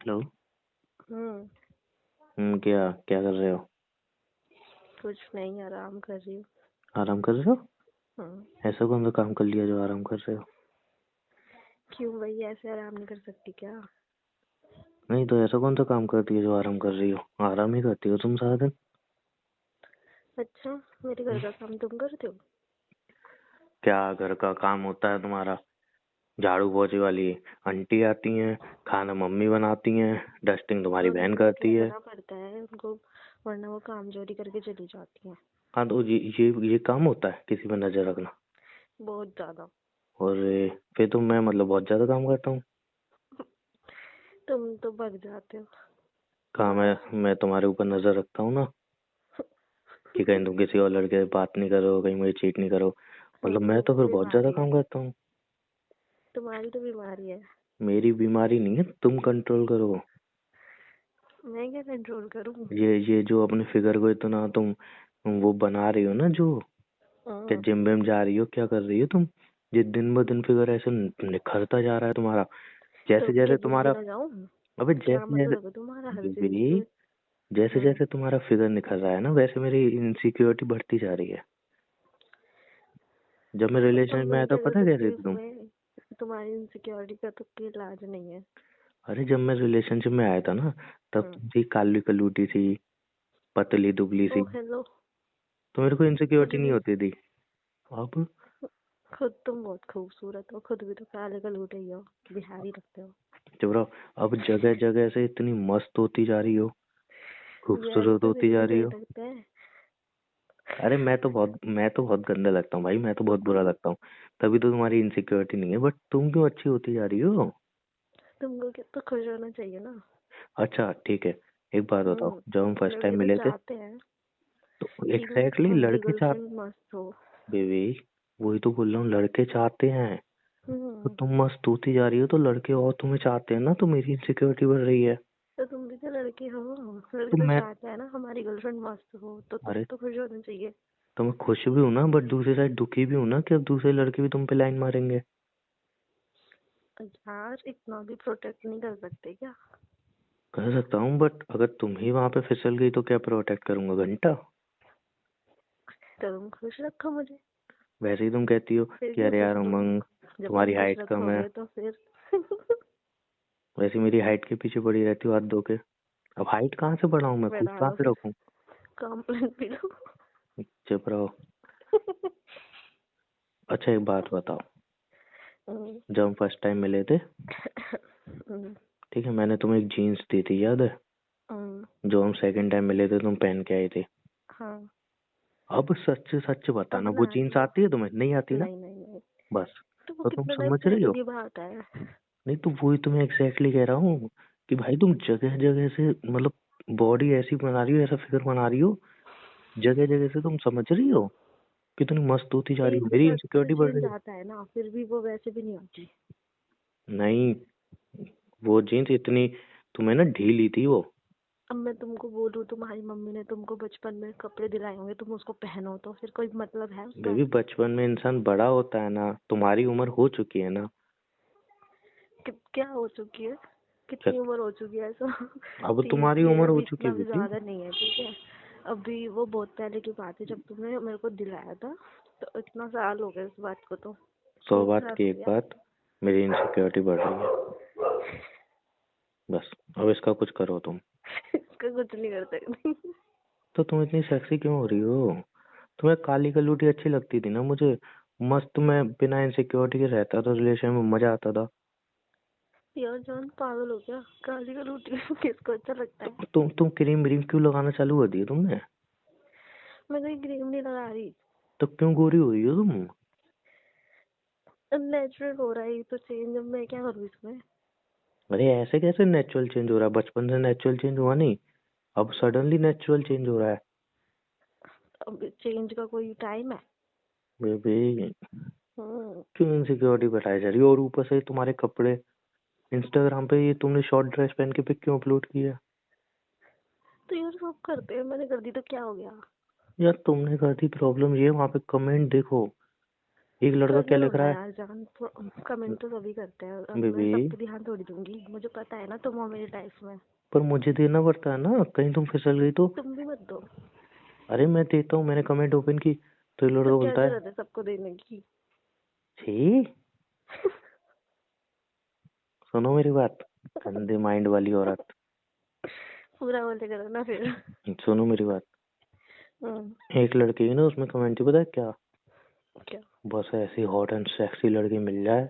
Hello. हम्म। क्या क्या कर रहे हो? कुछ नहीं, आराम कर रही हूँ। आराम कर रहे हो? हम्म। ऐसा कौन सा काम कर लिया जो आराम कर रहे हो? क्यों भाई, ऐसे आराम नहीं कर सकती क्या? नहीं तो ऐसा कौन सा काम करती है जो आराम कर रही हो? आराम ही करती हो तुम सारा दिन। अच्छा, मेरे घर का काम तुम करते हो? क्या घर का काम होता है तुम्हारा? झाड़ू पोछे वाली आंटी आती हैं, खाना मम्मी बनाती हैं, डस्टिंग तुम्हारी बहन उनको करती है। देखना पड़ता है उनको, वरना वो काम चोरी करके चली जाती हैं। हाँ तो ये काम होता है किसी पर नजर रखना? बहुत ज्यादा। और फिर तो मैं मतलब बहुत ज्यादा काम करता हूँ। तुम तो भग जाते हो। कहाँ मैं तुम्हारे ऊपर नजर रखता हूँ ना, कि कहीं तुम किसी और लड़के से बात नहीं करो, कहीं मुझे चीट नहीं करो। मतलब मैं तो फिर बहुत ज्यादा बीमारी है। काम करता हूँ। तुम्हारी तो बीमारी है। मेरी बीमारी नहीं है, तुम कंट्रोल करो। मैं क्या कंट्रोल करूँ? ये जो अपने फिगर को इतना तुम वो बना रही हो ना, जो क्या हाँ, जिम विम जा रही हो, क्या कर रही हो तुम? ये दिन ब दिन फिगर ऐसे निखरता जा रहा है तुम्हारा। तो जैसे क्या जैसे जिम भी तुम्हारा, ना जाऊँ? अबे क्या जैसे जैसे मतलब है तुम्हारा हर चीज बेबी, से? जैसे हाँ। जैसे तुम्हारा फिगर निखर रहा है ना, वैसे मेरी इनसिक्योरिटी बढ़ती जा रही है। जब मैं अब रिलेशन में मैं आया था क्या कर पता है सकती कैसे हूँ थी तुम? इसमें? तुम्हारी इनसिक्योरिटी का तो कोई इलाज नहीं है। अरे जब मैं रिलेशनशिप में आया था ना, तब हम्म। तुम थी काली कलूटी सी, पतली दुबली ओ सी। हेलो। तो मेरे को कुछ इनसिक्योरिटी नहीं भी। होती थी। अब खुद तुम बहुत खूबसूरत हो, खुद भी तो काले का लूटे ही हो। बिहारी लगते हो। जब रहो, अब जगह जगह से इतनी मस्त होती जा रही हो, बिहारी खूबसूरत तो होती सही जा में रही सही हो। लगते हैं। अरे मैं तो बहुत गंदा लगता हूँ भाई, मैं तो बहुत बुरा लगता हूँ। तभी तो तुम्हारी इनसिक्योरिटी नहीं है, बट तुम क्यों अच्छी होती जा रही हो? तुमको क्या तो खुश होना चाहिए ना। अच्छा ठीक है, एक बात बताओ, जब हम फर्स्ट टाइम लड़के तो मिले थे चाहते हैं तो कि एग्जैक्टली हमारी लड़के चाहते, गर्लफ्रेंड मस्त हो। बेबी वही तो बोल रहा हूँ, लड़के चाहते हैं। तो हम्म। तुम मस्त होती जा रही हो तो लड़के और तुम्हें चाहते हैं ना, तो मेरी इनसिक्योरिटी बढ़ रही है। तो तुम भी तो लड़के हो। लड़के तो तो मैं, चाहते हैं ना हमारी गर्लफ्रेंड मस्त हो, तो अरे तुमको तो खुश होना चाहिए। तो मैं खुश भी हूं ना, बट दूसरी साइड दुखी भी हूं ना कि अब दूसरे लड़के भी तुम पे लाइन मारेंगे। यार, इतना भी प्रोटेक्ट नहीं कर सकते क्या? कर सकता हूँ, बट अगर तुम ही वहां पे फिसल गई तो क्या प्रोटेक्ट करूंगा? घंटा। तो तुम खुश रखो मुझे। वैसे ही तुम कहती हो फिर कि क्यों अरे यार फिसलूं? उमंग, जब तुम तुम्हारी खुश हाइट कम है। रखोगे तो फिर वैसे मेरी हाइट के पीछे पड़ी रहती हो हाथ धो के। अब हाइट कहाँ से बढ़ाऊं, मैं फूट बढ़ा कहाँ लो से फिर। रखूं? कॉम्प्लेन भी लो। चुप रहो। अच्छा एक बात बताओ, हम्म। जब हम फर्स्ट टाइम मिले थे, हम्म। ठीक है, मैंने तुम्हें एक जीन्स दी थी, याद है? हम्म। जो हम सेकंड टाइम मिले थे तुम पहन के आए थे। हाँ। अब सच सच अब बताना, वो ना जीन्स दियो। आती है तुम्हें? नहीं आती ना? नहीं नहीं नहीं। बस। तो वो तो तुम कितना टाइम समझ रही पहले हो? की बात है। नहीं तो वही तुम्हें एग्जैक्टली कह रहा हूँ कि भाई तुम जगह जगह से मतलब बॉडी ऐसी बना रही हो, ऐसा फिगर बना रही हो, जगह जगह से, तुम समझ रही हो कितनी मस्त होती जा रही हो? एक मेरी शर्ट से इनसिक्योरिटी बढ़ चेंज रही है। आता है ना, फिर भी वो वैसे भी नहीं आती। नहीं, वो जीन्स इतनी तुम्हें ना ढीली थी वो। अब मैं तुमको बोलूँ, तुम्हारी मम्मी ने तुमको बचपन में कपड़े दिलाए होंगे, तुम उसको पहनो, तो फिर कोई मतलब है उसका? बेबी बचपन में इंसान बड़ा होता है ना, तुम्हारी उम्र हो चुकी है ना। क्या हो चुकी है? क्या? कितनी उम्र हो चुकी है ऐसा? अब 30, तुम्हारी उम्र मेरा हो भी चुकी है इतना भी बेटी। ज्यादा नहीं है, ठीक है। अभी वो बहुत पहले की बात है जब तुमने मेरे को दिलाया था। तो इतना साल हो गया इस बात को तो। सौ 3 बात साल की हो एक गया। बात, मेरी इनसिक्योरिटी बढ़ रही है। बस, अब इसका कुछ करो तुम। इसका कुछ नहीं कर सकती। तो तुम इतनी सेक्सी क्यों हो रही हो? तुम्हें काली कलूटी अच्छी लगती थी ना मुझे। मस्त, मैं बिना इनसिक्योरिटी के रहता था रिलेशन में, मजा आता था। यार जान, पागल हो क्या? काली का रोटी किसको अच्छा लगता है? तुम क्रीम व्रीम क्यों लगाना चालू कर दिया तुमने? मैं कोई क्रीम नहीं लगा रही। तो क्यों गोरी हो रही हो तुम? नेचुरल हो रहा है तो चेंज, अब मैं क्या करूँ इसमें? अरे ऐसे कैसे नेचुरल चेंज हो रहा है? बचपन से नेचुरल चेंज हुआ नहीं, अब सडनली नेचुरल चेंज हो रहा है। अब चेंज का कोई टाइम है? बेबी हम्म। क्यों इनसिक्योरिटी बताई जा रही है? और ऊपर से तुम्हारे कपड़े, इंस्टाग्राम पे ये तुमने शॉर्ट ड्रेस पहन के पिक क्यों अपलोड किया? तो यार सब करते हैं, मैंने कर दी तो क्या हो गया? यार तुमने कर दी, प्रॉब्लम ये है, वहां पे कमेंट देखो, एक लड़का क्या करने दो लिख ना रहा है, यार जान, कमेंट तो सभी करते हैं, अब मैं बेबी, सब पे ध्यान थोड़ी दूंगी, मुझे पता है ना तुम हो मेरी लाइफ में। पर मुझे देना पड़ता है ना, कहीं तुम फिसल गई तो। तुम भी मत दो। अरे मैं देता हूँ, मैंने कमेंट ओपन की तो ये तो लड़का क्या बोलता है, जरूरत है सबको देने की? छी, सुनो मेरी बात, गंदे माइंड वाली औरत, पूरा बोले करो ना फिर। सुनो मेरी बात। हम्म, एक लड़की की ना उसमें कमेंट थी, पता है क्या, क्या? बस ऐसी हॉट एंड सेक्सी लड़की मिल जाए,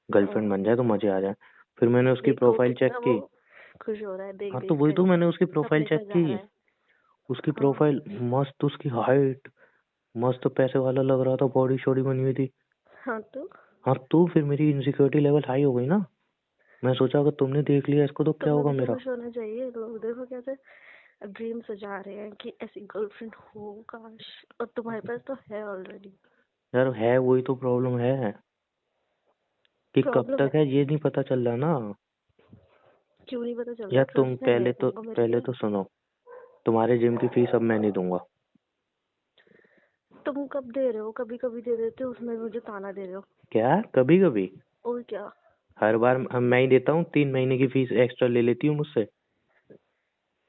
गर्लफ्रेंड बन जाए तो मजे आ जाए। फिर मैंने उसकी देखो प्रोफाइल चेक कितना वो की। खुश हो रहा है देख हाँ तो देख वही के, तो, मैंने उसकी प्रोफाइल सपने चेक सजा रहा की, है। उसकी हाँ प्रोफाइल मस्त, उसकी हाइट मस्त, पैसे वाला लग रहा था, बॉडी शॉडी बनी हुई थी। हाँ तो हाँ तो फिर मेरी इनसिक्योरिटी लेवल हाई हो गई ना। मैं सोचा अगर तुमने देख लिया इसको तो क्या तुम्हें होगा भी तो मेरा। खुश होना चाहिए। लोग देखो कैसे ड्रीम सजा रहे हैं कि ऐसी गर्लफ्रेंड हो काश, और तुम्हारे पास तो है ऑलरेडी। यार है, वही तो प्रॉब्लम है कि कब प्रॉब्लम तक है, है ये नहीं पता चल रहा ना। क्यों नहीं पता चल रहा? यार तुम ट्रस्ट नहीं है तुमको मेरे पहले पे? तो सुनो, तुम्हारे जिम की फीस अब मैं नहीं दूंगा। तुम कब दे रहे हो? कभी कभी दे देते हो, उसमें मुझे ताना दे रहे हो। क्या कभी कभी? और क्या? हर बार मैं ही देता हूँ, 3 महीने की फीस एक्स्ट्रा ले लेती हूँ मुझसे।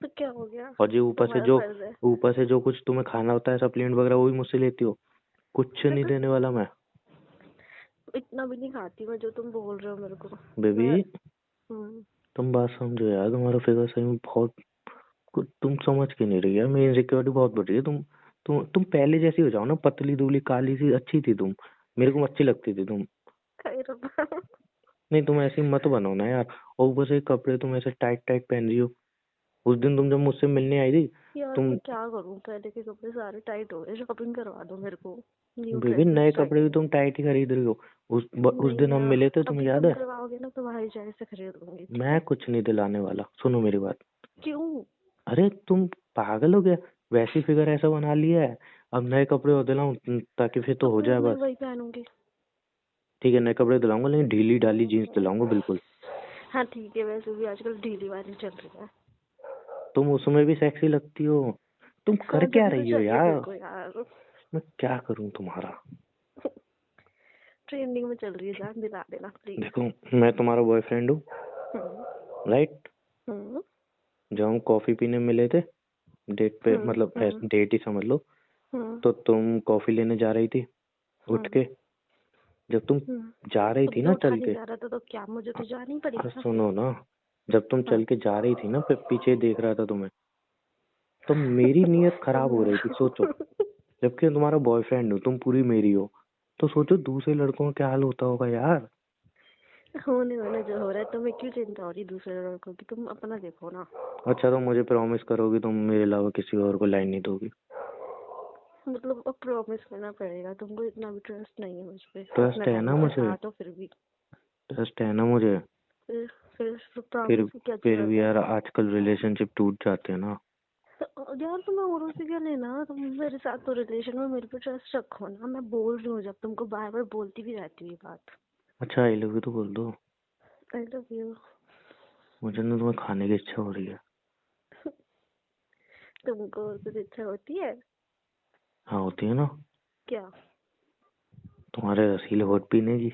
तो क्या हो गया? और जो तुम्हारा फर्ज है। ऊपर से जो कुछ तुम्हें खाना होता है सप्लीमेंट वगैरह वो भी मुझसे लेती हो। कुछ नहीं देने वाला मैं। इतना भी नहीं खाती मैं जो तुम बोल रहे हो मेरे को। बेबी, मैं हम्म, तुम बात समझो यार, तुम्हारा फिगर सही में बहुत, तुम समझ के नहीं रही यार, मेरी इनसिक्योरिटी बहुत बढ़ रही है। तुम पहले जैसी हो जाओ ना, पतली दुबली काली सी अच्छी थी तुम, मेरे को अच्छी लगती थी तुम। खैर रब्बा। नहीं तुम ऐसी मत बनो ना यार। और ऊपर से कपड़े तुम ऐसे टाइट टाइट पहन रही हो। उस दिन तुम जब मुझसे मिलने आई थी, यार तुम, मैं क्या करूं, पहले के कपड़े सारे टाइट हो गए, शॉपिंग करवा दो मेरे को, न्यू बेबी ड्रेसेस नए कपड़े भी चाहिए। तुम टाइट ही खरीद रही हो। उस नहीं दिन हम ना, मिले थे, अब तुम्हें याद तुम है। करवाओगे ना तुम्हारी चॉइस से खरीद लूंगी, ठीक मैं है? कुछ नहीं दिलाने वाला, सुनो मेरी बात। क्यों? अरे तुम पागल हो गया, वैसी फिगर ऐसा बना लिया है, अब नए कपड़े और दिलाऊं, ताकि फिर तो तो हो फिर जाए मैं बस। वही पहनूंगी। ठीक है नए कपड़े दिलाऊंगा, लेकिन ढीली ढाली जीन्स दिलाऊंगा बिल्कुल। हाँ ठीक है, वैसे भी आजकल ढीली वाली चल रही है। तुम उसमें भी सेक्सी लगती हो। तुम कर हाँ क्या जब भी तो रही हो चाहिए तेरे यार। को यार। मैं क्या करूं तुम्हारा। ट्रेंडिंग में चल रही है जान, दिला देना प्लीज। देखो, मैं तुम्हारा बॉयफ्रेंड हूँ, हम्म राइट। हम्म जब हम कॉफी पीने मिले थे, डेट पे, हम्म मतलब हम्म डेट ही समझ लो, हम्म तो तुम कॉफी लेने जा रही थी उठ हम्म के। जब तुम जा रही तुम थी तो ना उठा चल नहीं के, जा रहा था तो क्या मुझे तो जाना ही अरे पड़ेगा ना फिर। सुनो ना, जब तुम हाँ। चल के जा रही थी ना, फिर पीछे देख रहा था तुम्हें, तो मेरी नीयत खराब हो रही थी, सोचो। जबकि तुम्हारा बॉयफ्रेंड हो, तुम पूरी मेरी हो, तो सोचो दूसरे लड़कों का क्या हाल होता होगा यार। होने होने जो हो रहा है, तुम्हें क्यों चिंता हो रही दूसरे लड़कों की? तुम अपना देखो ना। अच्छा तो मुझे प्रॉमिस करोगी तुम मेरे अलावा किसी और को लाइन नहीं दोगी। मतलब अब प्रॉमिस करना पड़ेगा, तुमको इतना भी ट्रस्ट नहीं है मुझ पे, इतना ट्रस्ट है टाइम ना से मुझे, साथ हो फिर भी। ट्रस्ट है ना मुझे। फिर फिर फिर प्रॉमिस की क्या फिर जरूरत भी है? यार आजकल रिलेशनशिप टूट जाते हैं ना। तो यार तुम्हें औरों से क्या लेना? तुम मेरे साथ तो रिलेशन में मेरे पे ट्रस्ट रखो ना, मैं बोल रही हूँ जब, तुमको बार बार बोलती भी रहती हूँ ये बात। अच्छा आई लव यू तो बोल दो। आई लव यू। मुझे ना तुम्हें खाने की इच्छा हो रही है। तुमको और कुछ इच्छा होती है? हाँ होती है ना, क्या? तुम्हारे रसीले होठ पीने की।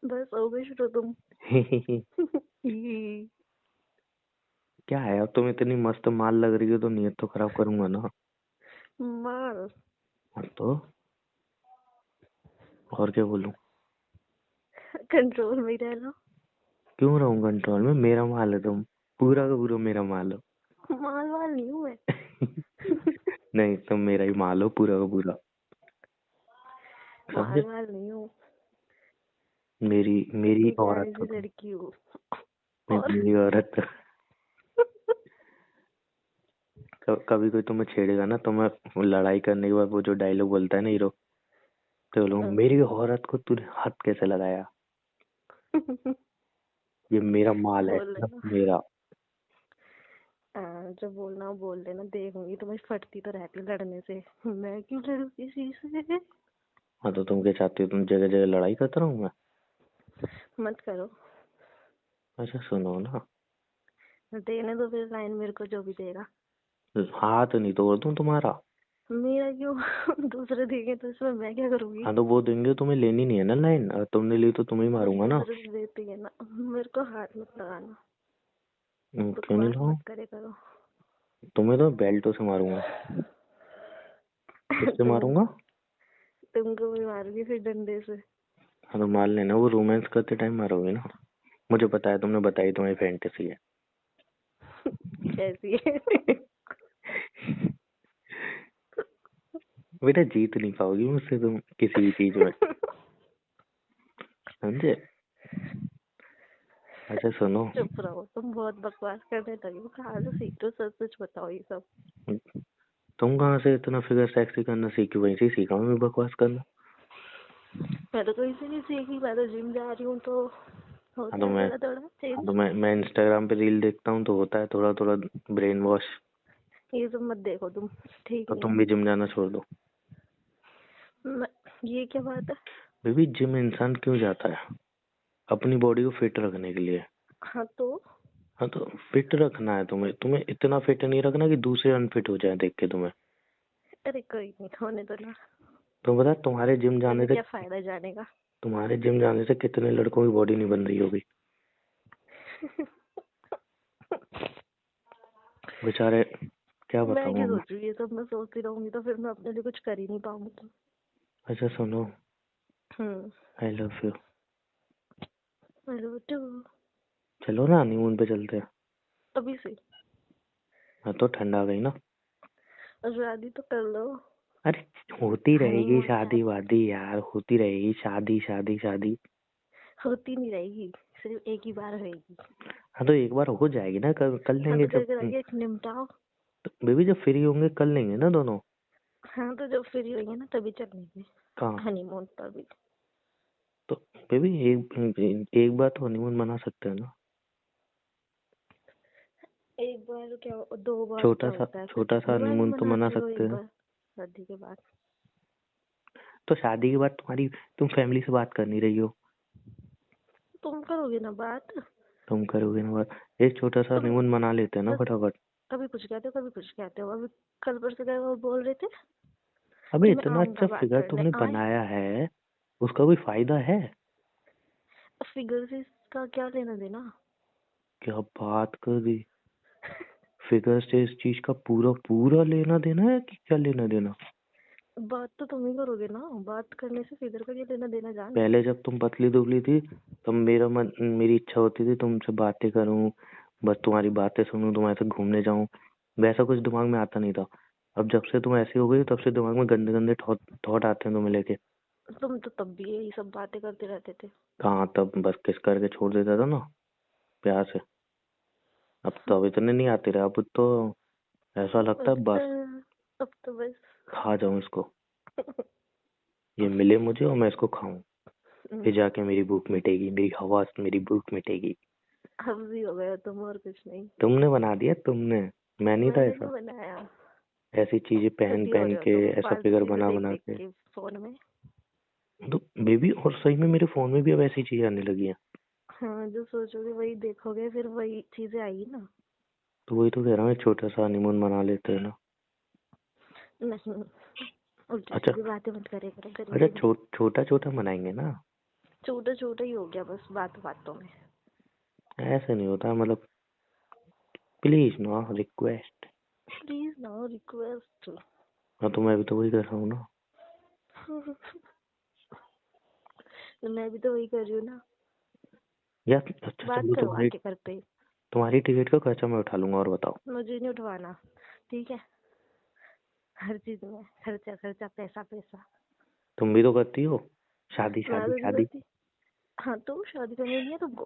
बस हो गई शुरू तुम। क्या है, अब तुम इतनी मस्त माल लग रही हो तो नीयत तो खराब करूंगा ना। मार। हाँ तो और क्या बोलूं। कंट्रोल में ही रहना। क्यों रहूं कंट्रोल में, मेरा माल है तुम, पूरा का पूरा मेरा माल हो। माल वाल नहीं हूँ मैं। नहीं तुम मेरा ही माल हो पूरा का पूरा, समझे। माल वाल नहीं हूँ। मेरी मेरी इतनी औरत प्यारी हो सी तुम। लड़की हूँ। नहीं, और मेरी औरत। कभी कोई तुम्हें छेड़ेगा ना, तो मैं लड़ाई करने के बाद वो जो डायलॉग बोलता है ना हीरो, तो बोलूँ मेरी औरत को तूने हाथ कैसे लगाया, ये मेरा माल है बोल ना, लेना। मेरा। जो बोलना हो बोल लेना, देखूंगी तुम्हें फटती तो रहती लड़ने से, मैं क्यों लड़ू किसी से? हाँ तो तुम क्या चाहती हो, तुम जगह जगह लड़ाई करता रहूं मैं। मत करो। अच्छा सुनो ना, देने दो फिर लाइन मेरे को जो भी देगा। हाथ नहीं तोड़ दूं तुम्हारा। मेरा क्यों? दूसरे देंगे तो इसमें मैं क्या करूंगी? हाँ तो वो देंगे, तुम्हें लेनी नहीं है ना लाइन, तुमने ली तो तुम्हें ही मारूंगा ना। दूसरे से देती है ना, मेरे को हाथ मत लगाना, क्यों नहीं बकवास लगाऊं? मत करे करो। तुम्हें तो बेल्टों से मारूंगा। किससे तुम मारूंगा? तुमको भी मारूंगी फिर डंडे से। हाँ तो मार लेना, वो रोमांस करते टाइम मारोगे ना। मुझे पता है, तुमने बताई, तुम्हारी फैंटेसी है। कैसी है? बेटा जीत नहीं पाओगी मुझसे तुम किसी भी चीज में, समझे? अच्छा सुनो, चुप रहो, तुम बहुत बकवास करने लगे हो। कहाँ से सीखते हो? सच सच बताओ ये सब। तुम कहाँ से इतना फिगर सेक्सी करना सीखी? वहीं से ही सीखा हूँ मैं बकवास करना। मैं तो कहीं से नहीं सीखी, मैं तो जिम जा रही हूँ तो हाँ होता तो है मैं थोड़ा थोड़ा हाँ चेंज। तो मैं इंस्टाग्राम पे रील देखता हूँ तो होता है थोड़ा थोड़ा ब्रेन वॉश। ये सब मत देखो तुम, ठीक तो नहीं तुम है। भी जिम जाना छोड़ दो। मैं, ये क्या बात है? बेबी जिम इंसान क्यों जाता है? अपनी बॉडी को फिट रखने के लिए। हाँ तो हाँ तो फिट रखना है तुम्हें, तुम्हें इतना फिट नहीं रखना कि दूसरे अनफिट हो जाए देख के तुम्हें। अरे कोई नहीं, होने दो ना। तो बता, मुझे क्या फायदा जाने का? तुम्हारे जिम जाने से कितने लड़कों की बॉडी नहीं बन रही होगी। बेचारे, क्या मैं बताऊँ क्या मैं। सोचूं? ये सब मैं सोचती रहूंगी तो फिर मैं अपने लिए कुछ कर ही नहीं पाऊंगी। अच्छा सुनो, hmm. I love you. Hello too. चलो ना हनीमून पे चलते हैं। अभी से? हाँ तो ठंड आ गई ना। शादी तो कर लो। अरे होती रहेगी हनीमून क्या? शादी वादी यार, होती रहेगी शादी शादी शादी। होती नहीं रहेगी, सिर्फ एक ही बार होएगी। हाँ तो एक बार हो जाएगी ना, कर हाँ लेंगे तो जब। करके रहिए, निपटाओ। बेबी जब फ्री होंगे कर लेंगे ना दोनों। हाँ तो जब फ्री होंगे ना तभी चलेंगे कहाँ? हनीमून पर भी। तो बेबी एक बार तो हनीमून मना सकते हैं ना। एक बार क्या, दो बार छोटा क्या सा होता है? फिर छोटा सा दो बार भी हनीमून तो मना मनाते रहो, सकते एक हैं। बार शादी के बाद। तो शादी के बाद तुम फैमिली से बात कर नहीं रही हो। तुम करोगे ना बात? तुम करोगे ना बात। एक छोटा सा तुम हनीमून मना लेते हैं ना बस फटाफट। कभी कुछ कहते हो, कभी कुछ कहते हो। अभी कल परसों क्या वो बोल रहे थे अबे कि मैं इतना अच्छा आऊंगा बात फिगर करने। तुमने आए? बनाया है, उसका कोई फायदा है? फिगर से इसका क्या लेना देना? क्या बात कर दी? फिगर से इस चीज का पूरा पूरा लेना देना है कि क्या लेना देना? बात तो तुम ही करोगे ना, बात करने से फिगर का क्या लेना देना जान। पहले जब तुम पतली दुबली थी तब मेरी इच्छा होती थी तुमसे बातें करूं, बस तुम्हारी बातें सुनूं, तुम्हारे साथ घूमने जाऊं। वैसा कुछ दिमाग में आता नहीं था। अब जब से तुम ऐसी हो गई तब से दिमाग में गंदे गंदे थॉट आते हैं तुम्हें लेके। तुम तो तब भी यही सब बातें करते रहते थे। कहाँ, तब बस किस करके छोड़ देता था ना, प्यार से। अब तो इतने नहीं आते रहे, अब तो ऐसा लगता है बस अब तो बस। खा जाऊं इसको, ये मिले मुझे और मैं इसको खाऊं, फिर जाके मेरी भूख मिटेगी, मेरी हवा मेरी भूख मिटेगी। हफ्जी हो गए हो तुम, और कुछ नहीं। तुमने बना दिया, तुमने, मैं नहीं था मैंने नहीं ऐसा। बनाया। ऐसी चीजें पहन हड्डी हो पहन रहे हो के, तुम, ऐसा फालतू फिगर चीजें बना देख बना देख के। के फोन में। तो बेबी और सही में मेरे फोन में भी अब ऐसी चीजें आने लगी हैं। हाँ, जो सोचोगे वही देखोगे, फिर वही चीजें आएगी ना। तो वही तो कह रहा हूँ, एक छोटा सा हनीमून मना लेते हैं ना। नहीं, उल्टी अच्छा सीधी बातें मत करे करो अच्छा, गंदे में। छोटा छोटा मनाएंगे ना। छोटा छोटा ही हो गया बस बात बातों में। ऐसे नहीं होता मतलब, प्लीज ना, रिक्वेस्ट। प्लीज ना, रिक्वेस्ट। हाँ तो मैं भी तो वही कर रहा हूँ ना। मैं भी तो वही कर रही हूँ ना। यार अच्छा बात चलो, करो आके घर पे। तुम्हारी टिकट का खर्चा मैं उठा लूंगा, और बताओ। मुझे नहीं उठवाना, ठीक है? हर चीज में खर्चा खर्चा, पैसा पैसा। तुम भी तो करती हो, शादी मैं शादी तो नहीं शादी। करती। हाँ तो शादी करनी नहीं है तुमको?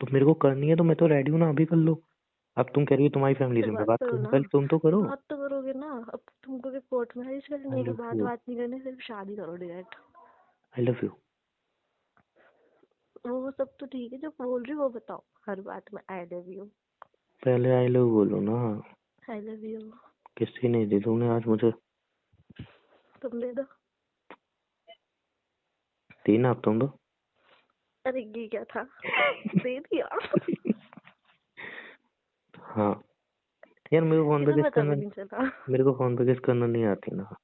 तो मेरे को करनी है तो मैं तो रेडी हूँ ना, अभी कर लो। अब तुम कह रही हो तुम्हारी फैमिली तो से मैं बात बात करो करूँ, ना। पहले तुम तो करो। बात तो करोगे ना। अब तुमको क्या कोर्ट मैरिज करनी आई है कि लव बात यू। बात नहीं करनी, सिर्फ शादी करो डायरेक्ट? I love you. वो सब तो ठीक है, जो बोल रही हो वो बताओ। हर बात में आई लव यू। पहले आई लव बोलो ना। आई लव यू। किसकी नहीं दी तुमने आज मुझे? तुम दे दो। दी ना, अब तुम दो। अरे ये क्या था? दे दिया। हाँ यार मेरे को फोन पे इसे किस पता करना भी नहीं चला। मेरे को फोन पे किस करना नहीं आती ना।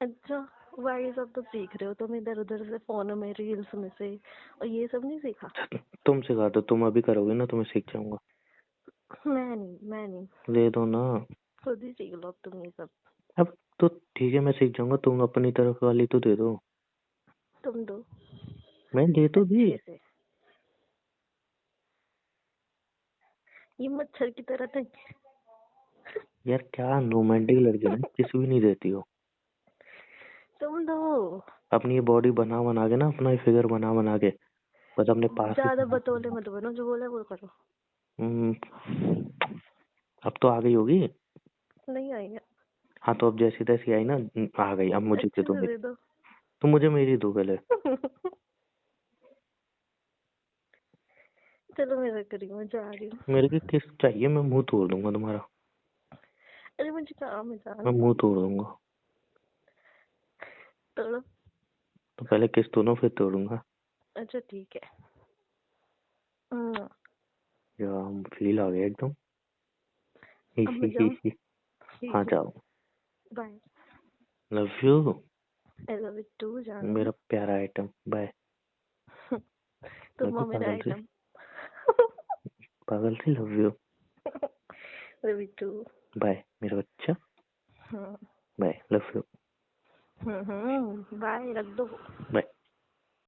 अच्छा, वाह ये सब तो सीख रहे हो तुम इधर उधर से, फोन में रील्स में से, और ये सब नहीं सीखा? तुम सिखा दो, तुम अभी करोगे ना तो मैं सीख जाऊंगा। मैं नहीं, दे दो ना। खुद ही सीख लो अब तुम ये सब। अब तो ठीक है, मैं सीख जाऊंगा, तुम अपनी तरफ वाली तो दे दो। तुम दो मैं दे तो दी। अच्छे से, ये मच्छर की तरह नहीं। यार क्या रोमांटिक लड़की ना, किसी भी नहीं देती हो। तुम दो। अपनी ये बॉडी बना बना के ना, अपना ये फिगर बना बना के बस अपने पास ही। ज्यादा बतौले मत बनो, जो बोला वो करो। हम्म, अब तो आ गई होगी। नहीं आई है। हाँ तो अब जैसी तैसी आई ना, आ गई, अब मुझे दे अच्छे दो से मेरी। दे दो। तो मुझे मेरी दो पहले। चलो मैं रख रही हूँ, जा रही हूँ। मेरे को किस चाहिए, मैं मुंह तोड़ दूंगा तुम्हारा। अरे मुझे काम है मैं जान। मुंह तोड़ दूंगा। तोड़ो। तो पहले किस दोनों फिर तोड़ूंगा। अच्छा ठीक है। यार फील आ गया एकदम। ही अब ही मैं ही जाऊँ? ही। हाँ ठीक है, जाओ। Bye. Love you. I love you too जान। मेरा प्यारा आइटम, बाय। तुम लव हो यू मेरा पागल से। आइटम। पागल से love you. Love you too. Bye मेरा बच्चा। Hmm bye love you. Bye, रख दो।